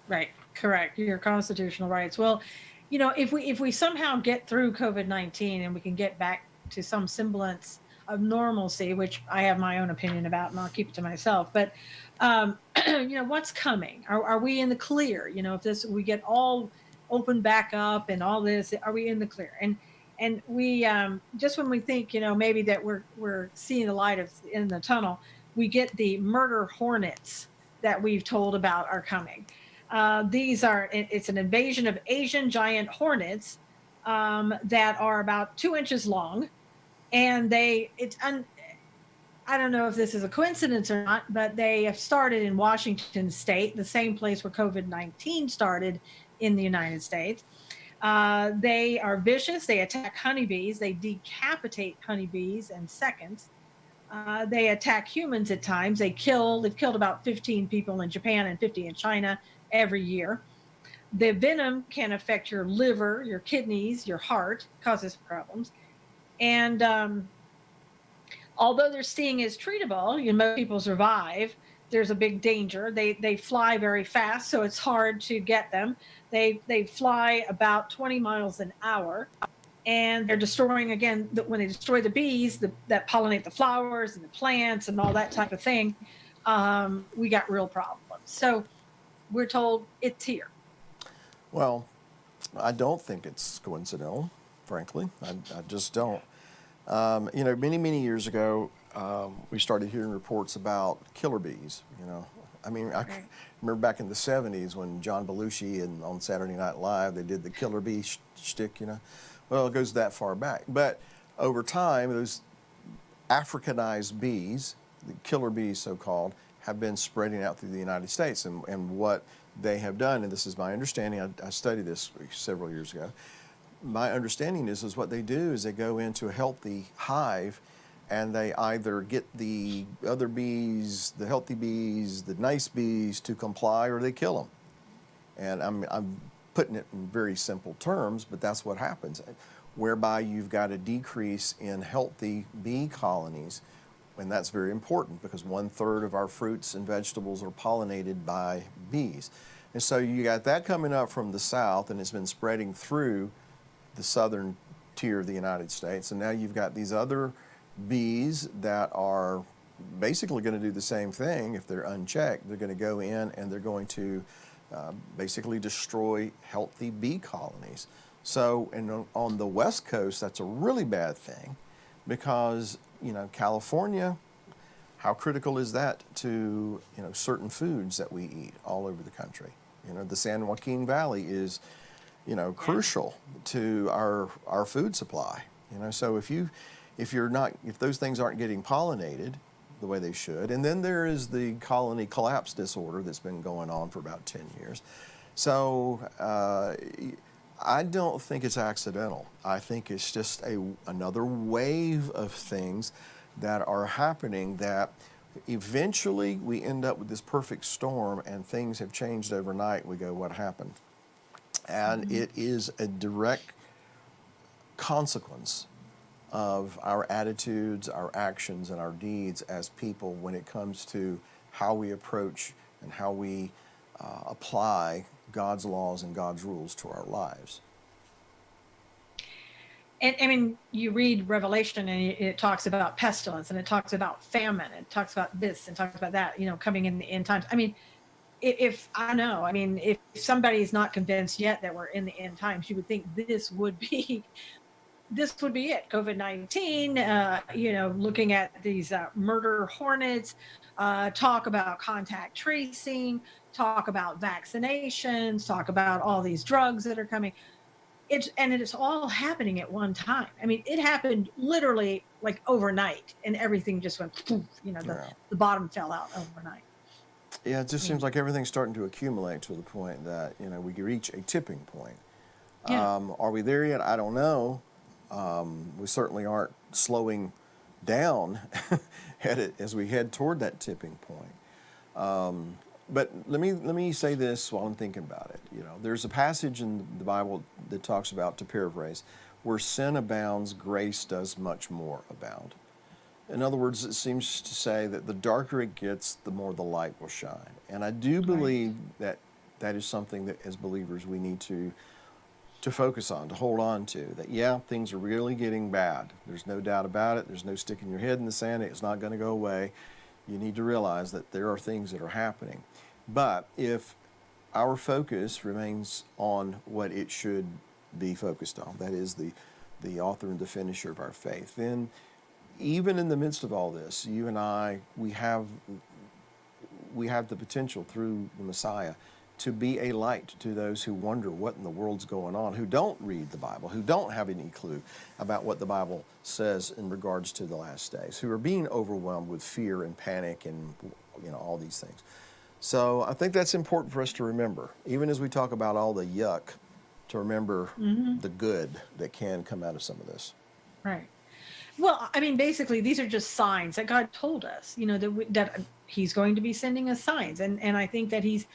Right, correct. Your constitutional rights. Well, you know, if we somehow get through COVID-19 and we can get back to some semblance of normalcy, which I have my own opinion about, and I'll keep it to myself. But you know, what's coming? Are we in the clear? You know, if we get all open back up and all this, are we in the clear? And we just when we think, you know, maybe that we're seeing the light in the tunnel, we get the murder hornets that we've told about are coming. It's an invasion of Asian giant hornets that are about 2 inches long, and I don't know if this is a coincidence or not, but they have started in Washington State, the same place where COVID-19 started in the United States. They are vicious. They attack honeybees. They decapitate honeybees in seconds. They attack humans at times. They've killed about 15 people in Japan and 50 in China every year. The venom can affect your liver, your kidneys, your heart, causes problems. And although their sting is treatable, you know, most people survive, there's a big danger. They fly very fast, so it's hard to get them. They fly about 20 miles an hour, and they're destroying, again, when they destroy the bees that pollinate the flowers and the plants and all that type of thing, we got real problems. So we're told it's here. Well, I don't think it's coincidental, frankly. I just don't. You know, many years ago, we started hearing reports about killer bees. You know, I mean, I remember back in the 70s when John Belushi on Saturday Night Live, they did the killer bee shtick, you know. Well, it goes that far back. But over time, those Africanized bees, the killer bees so-called, have been spreading out through the United States. And what they have done, and this is my understanding, I studied this several years ago, my understanding is what they do is they go into a healthy hive and they either get the other bees, the healthy bees, the nice bees to comply, or they kill them. And I'm putting it in very simple terms, but that's what happens, whereby you've got a decrease in healthy bee colonies. And that's very important because 1/3 of our fruits and vegetables are pollinated by bees. And so you got that coming up from the south, and it's been spreading through the southern tier of the United States. And now you've got these other bees that are basically going to do the same thing if they're unchecked. They're going to go in and they're going to basically destroy healthy bee colonies. So on the West Coast, that's a really bad thing because, California, how critical is that to, certain foods that we eat all over the country? The San Joaquin Valley is, crucial to our food supply. So if those things aren't getting pollinated the way they should, and then there is the colony collapse disorder that's been going on for about 10 years. So I don't think it's accidental. I think it's just another wave of things that are happening that eventually we end up with this perfect storm and things have changed overnight. We go, what happened? And it is a direct consequence of our attitudes, our actions, and our deeds as people when it comes to how we approach and how we apply God's laws and God's rules to our lives. And I mean, you read Revelation and it talks about pestilence and it talks about famine and it talks about this and talks about that, coming in the end times. I mean, if somebody's not convinced yet that we're in the end times, you would think this would be it. COVID-19, looking at these murder hornets, talk about contact tracing, talk about vaccinations, talk about all these drugs that are coming. It is all happening at one time. I mean, it happened literally like overnight, and everything just went poof. The bottom fell out overnight. Yeah, it just seems like everything's starting to accumulate to the point that we can reach a tipping point. Yeah. Are we there yet? I don't know. We certainly aren't slowing down as we head toward that tipping point. But let me say this while I'm thinking about it. There's a passage in the Bible that talks about, to paraphrase, where sin abounds, grace does much more abound. In other words, it seems to say that the darker it gets, the more the light will shine. And I do believe that is something that as believers we need to focus on, to hold on to, that things are really getting bad. There's no doubt about it. There's no sticking your head in the sand. It's not going to go away. You need to realize that there are things that are happening. But if our focus remains on what it should be focused on, that is the author and the finisher of our faith, then even in the midst of all this, you and I, we have the potential through the Messiah to be a light to those who wonder what in the world's going on, who don't read the Bible, who don't have any clue about what the Bible says in regards to the last days, who are being overwhelmed with fear and panic and all these things. So I think that's important for us to remember, even as we talk about all the yuck, to remember the good that can come out of some of this. Right. Well, I mean, basically, these are just signs that God told us, that He's going to be sending us signs, and I think that He's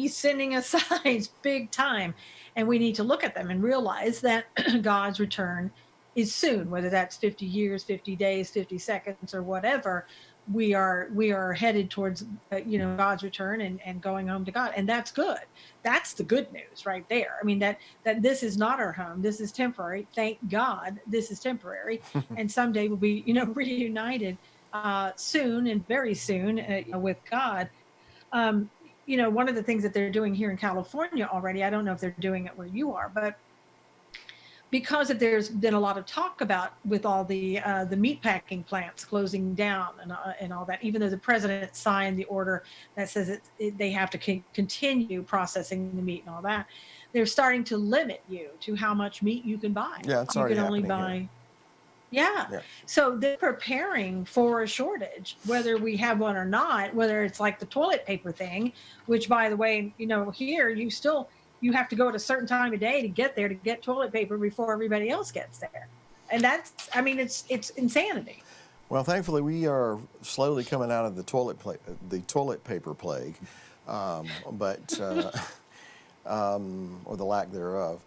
sending us signs big time, and we need to look at them and realize that God's return is soon, whether that's 50 years, 50 days, 50 seconds, or whatever. We are headed towards God's return and going home to God, and that's good. That's the good news right there. I mean, that this is not our home. This is temporary. Thank God this is temporary, and someday we'll be reunited soon, and very soon with God. One of the things that they're doing here in California already, I don't know if they're doing it where you are, but because there's been a lot of talk about with all the meatpacking plants closing down and all that, even though the president signed the order that says they have to continue processing the meat and all that, they're starting to limit you to how much meat you can buy. Yeah, it's you already can only happening buy. here. Yeah. Yeah. So they're preparing for a shortage, whether we have one or not, whether it's like the toilet paper thing, which by the way, here you have to go at a certain time of day to get there to get toilet paper before everybody else gets there. And that's, I mean, it's insanity. Well, thankfully, we are slowly coming out of the toilet paper plague, but or the lack thereof.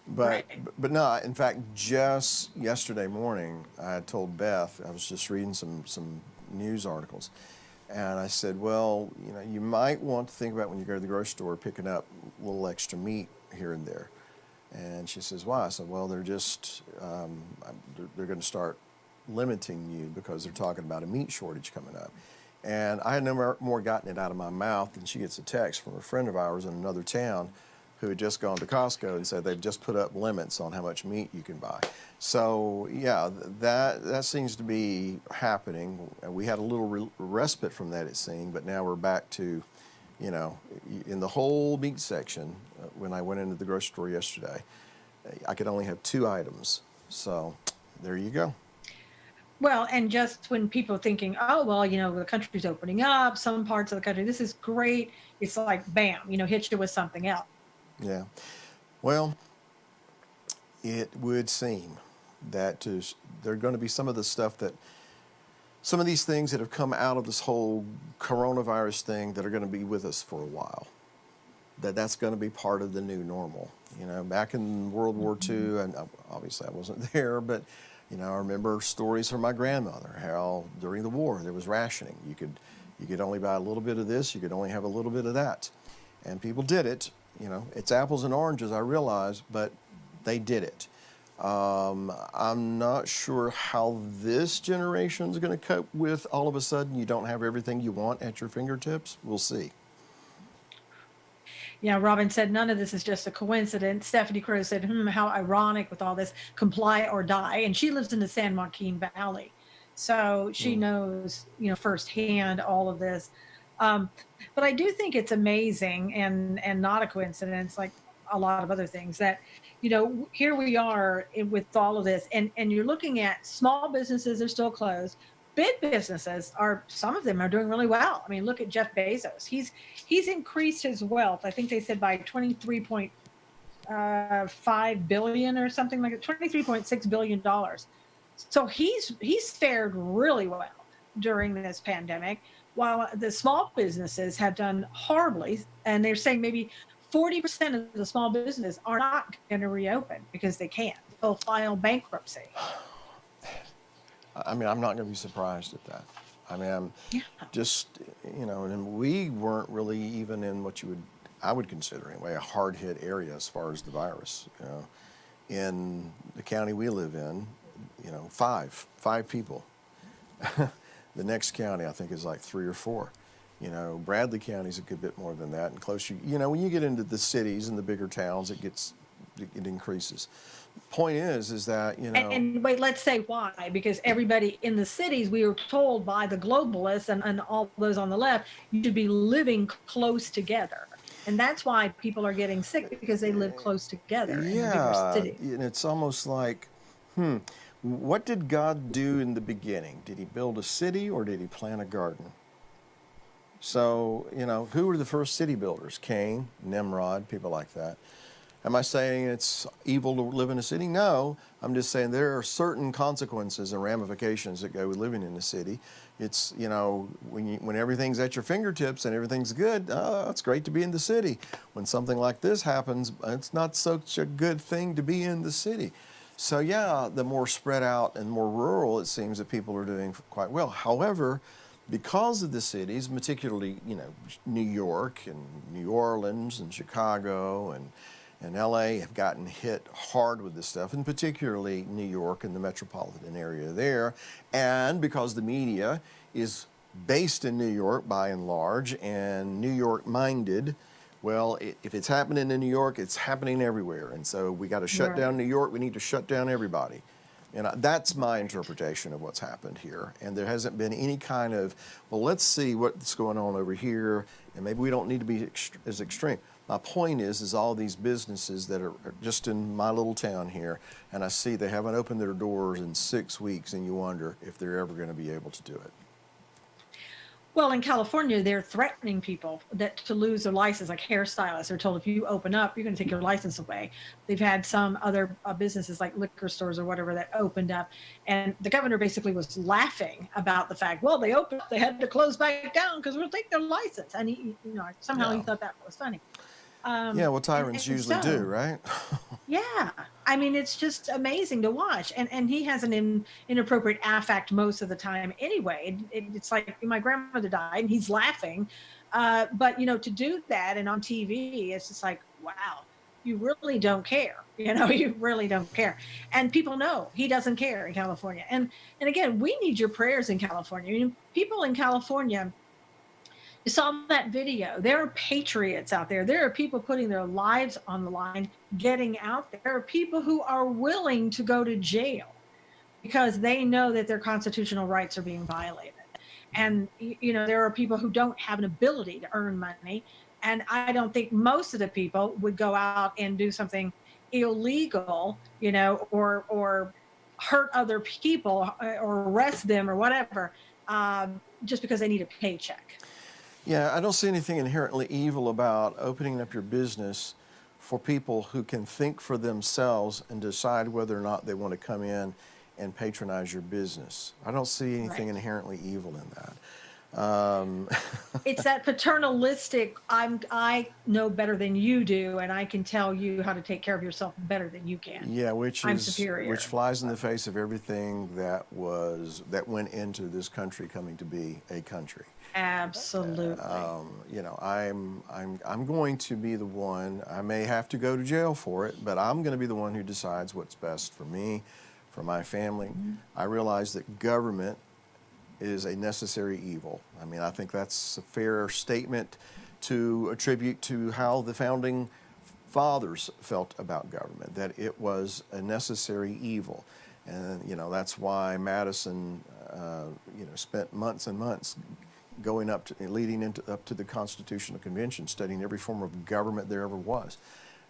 But Right. but no, in fact, just yesterday morning, I had told Beth, I was just reading some news articles, and I said, well, you might want to think about when you go to the grocery store picking up a little extra meat here and there. And she says, why? I said, well, they're just they're going to start limiting you because they're talking about a meat shortage coming up. And I had no more gotten it out of my mouth than she gets a text from a friend of ours in another town who had just gone to Costco and said they've just put up limits on how much meat you can buy. So yeah, that seems to be happening. We had a little respite from that, it seemed, but now we're back to, in the whole meat section, when I went into the grocery store yesterday, I could only have 2 items. So there you go. Well, and just when people thinking, oh, well, the country's opening up, some parts of the country, this is great. It's like, bam, hit you with something else. Yeah. Well, it would seem that there are going to be some of these things that have come out of this whole coronavirus thing that are going to be with us for a while. That's going to be part of the new normal. Back in World War II, and obviously I wasn't there, but I remember stories from my grandmother how during the war there was rationing. You could only buy a little bit of this, you could only have a little bit of that, and people did it. It's apples and oranges, I realize, but they did it. I'm not sure how this generation is going to cope with all of a sudden you don't have everything you want at your fingertips. We'll see. Yeah, Robin said none of this is just a coincidence. Stephanie Crow said, how ironic with all this comply or die. And she lives in the San Joaquin Valley. So she knows, firsthand all of this. But I do think it's amazing and not a coincidence, like a lot of other things, that, here we are with all of this. And you're looking at small businesses are still closed. Big businesses some of them are doing really well. I mean, look at Jeff Bezos. He's increased his wealth. I think they said by 23.5 billion or something like that, $23.6 billion. So he's fared really well during this pandemic, while the small businesses have done horribly. And they're saying maybe 40% of the small businesses are not going to reopen because they can't. They'll file bankruptcy. I mean, I'm not going to be surprised at that. I mean, I'm just, and we weren't really even in I would consider anyway, a hard-hit area as far as the virus. In the county we live in, 5 people. The next county, I think, is like 3 or 4. Bradley County's a good bit more than that. And closer, when you get into the cities and the bigger towns, it increases. Point is that, And wait, let's say why. Because everybody in the cities, we were told by the globalists and all those on the left, you should be living close together. And that's why people are getting sick, because they live close together in the bigger city. And it's almost like, what did God do in the beginning? Did he build a city or did he plant a garden? So, who were the first city builders? Cain, Nimrod, people like that. Am I saying it's evil to live in a city? No, I'm just saying there are certain consequences and ramifications that go with living in a city. It's, when everything's at your fingertips and everything's good, it's great to be in the city. When something like this happens, it's not such a good thing to be in the city. So yeah, the more spread out and more rural, it seems that people are doing quite well. However, because of the cities, particularly, New York and New Orleans and Chicago and LA have gotten hit hard with this stuff, and particularly New York and the metropolitan area there. And because the media is based in New York by and large and New York minded, well, if it's happening in New York, it's happening everywhere. And so we got to shut down New York. We need to shut down everybody. And that's my interpretation of what's happened here. And there hasn't been any kind of, well, let's see what's going on over here, and maybe we don't need to be as extreme. My point is all these businesses that are just in my little town here, and I see they haven't opened their doors in 6 weeks, and you wonder if they're ever going to be able to do it. Well, in California, they're threatening people that to lose their license, like hairstylists. They're told if you open up, you're going to take your license away. They've had some other businesses like liquor stores or whatever that opened up, and the governor basically was laughing about the fact, well, they opened, they had to close back down because we'll take their license, and he, somehow he thought that was funny. Yeah, well, tyrants usually do, right? Yeah, I mean, it's just amazing to watch, and he has an inappropriate affect most of the time anyway. It's like my grandmother died, and he's laughing, but to do that and on TV, it's just like, wow, you really don't care. You really don't care, and people know he doesn't care in California. And again, we need your prayers in California. People in California. You saw that video. There are patriots out there. There are people putting their lives on the line, getting out there. There are people who are willing to go to jail because they know that their constitutional rights are being violated. And, there are people who don't have an ability to earn money. And I don't think most of the people would go out and do something illegal, or hurt other people or arrest them or whatever, just because they need a paycheck. Yeah, I don't see anything inherently evil about opening up your business for people who can think for themselves and decide whether or not they want to come in and patronize your business. I don't see anything inherently evil in that. It's that paternalistic, I know better than you do, and I can tell you how to take care of yourself better than you can. Yeah, I'm superior. which flies in the face of everything that went into this country coming to be a country. Absolutely. I'm going to be the one. I may have to go to jail for it, but I'm going to be the one who decides what's best for me, for my family. Mm-hmm. I realize that government is a necessary evil. I mean, I think that's a fair statement to attribute to how the founding fathers felt about government, that it was a necessary evil. And, that's why Madison, spent months and months leading up to the Constitutional Convention, studying every form of government there ever was.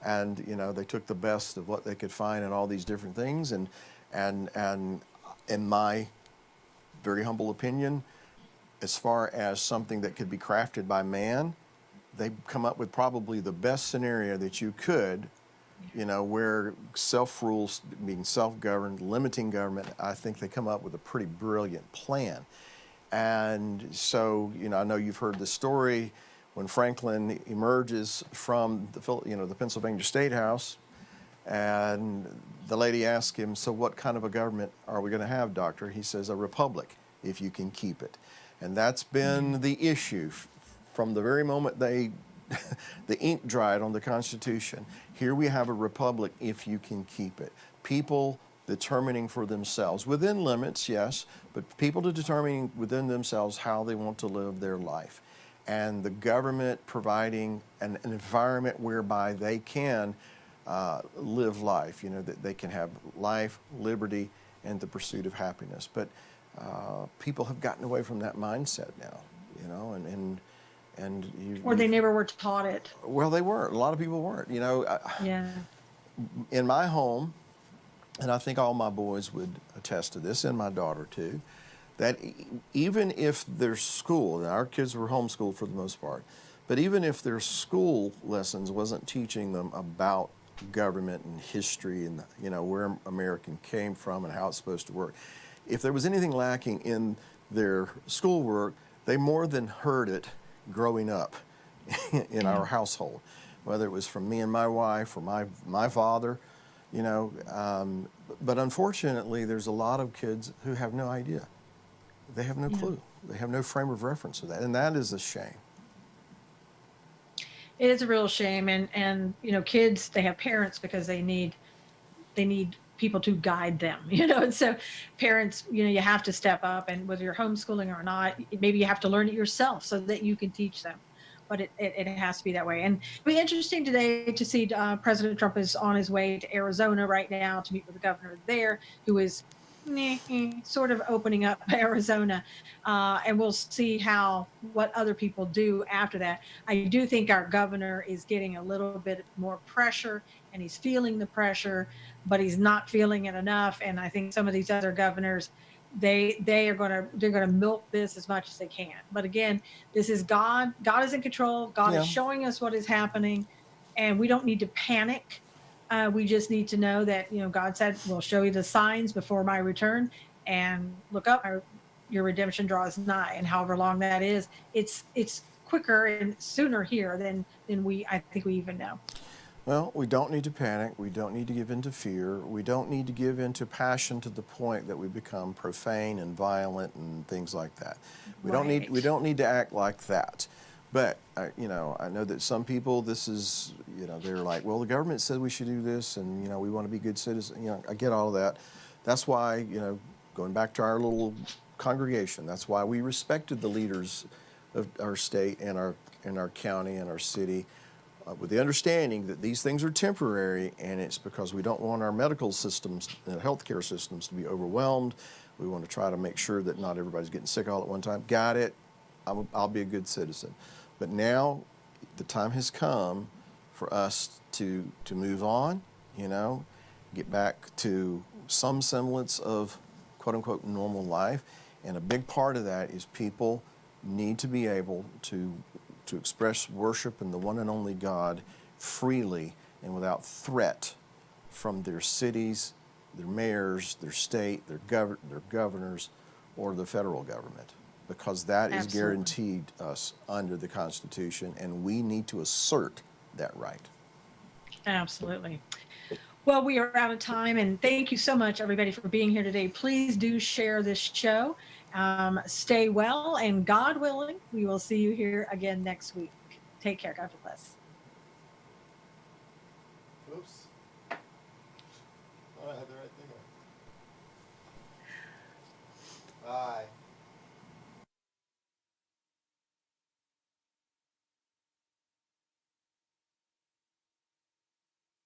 And, they took the best of what they could find in all these different things. And in my very humble opinion, as far as something that could be crafted by man, they come up with probably the best scenario that you could, where self-rules, being self-governed, limiting government. I think they come up with a pretty brilliant plan. And so, I know you've heard the story when Franklin emerges from the Pennsylvania State House, and the lady asks him, "So what kind of a government are we going to have, doctor?" He says, "A republic, if you can keep it." And that's been the issue from the very moment the ink dried on the Constitution. Here we have a republic if you can keep it. People determining for themselves, within limits, yes, but people determining within themselves how they want to live their life. And the government providing an environment whereby they can live life, that they can have life, liberty, and the pursuit of happiness. But people have gotten away from that mindset now, or they never were taught it. Well, they weren't. A lot of people weren't. Yeah. In my home, and I think all my boys would attest to this, and my daughter too, that even if their school, and our kids were homeschooled for the most part, but even if their school lessons wasn't teaching them about government and history and where America came from and how it's supposed to work, if there was anything lacking in their schoolwork, they more than heard it growing up in our household, whether it was from me and my wife or my father, but unfortunately there's a lot of kids who have no idea. They have no clue. They have no frame of reference for that, and that is a shame. It is a real shame, and kids, they have parents because they need people to guide them, and so parents, you have to step up, and whether you're homeschooling or not, maybe you have to learn it yourself so that you can teach them. But it has to be that way. And it'll be interesting today to see President Trump is on his way to Arizona right now to meet with the governor there, who is sort of opening up Arizona, and we'll see what other people do after that. I do think our governor is getting a little bit more pressure, and he's feeling the pressure, but he's not feeling it enough. And I think some of these other governors, they're gonna milk this as much as they can. But again, this is God. God is in control. God Yeah. is showing us what is happening, and we don't need to panic. We just need to know that, God said, "We'll show you the signs before my return, and look up, your redemption draws nigh." And however long that is, it's quicker and sooner here than I think we even know. Well, we don't need to panic. We don't need to give in to fear. We don't need to give in to passion to the point that we become profane and violent and things like that. We Right. don't need to act like that. But I know that some people, this is, they're like, well, the government said we should do this, and we want to be good citizens. I get all of that. That's why, going back to our little congregation, that's why we respected the leaders of our state and our county and our city, with the understanding that these things are temporary, and it's because we don't want our medical systems and healthcare systems to be overwhelmed. We want to try to make sure that not everybody's getting sick all at one time. Got it. I'll be a good citizen. But now the time has come for us to move on, get back to some semblance of quote unquote normal life. And a big part of that is people need to be able to express worship in the one and only God freely and without threat from their cities, their mayors, their state, their governors, or the federal government, because that is Absolutely. guaranteed us under the Constitution, and we need to assert that right. Absolutely. Well, we are out of time, and thank you so much, everybody, for being here today. Please do share this show. Stay well, and God willing, we will see you here again next week. Take care. God bless.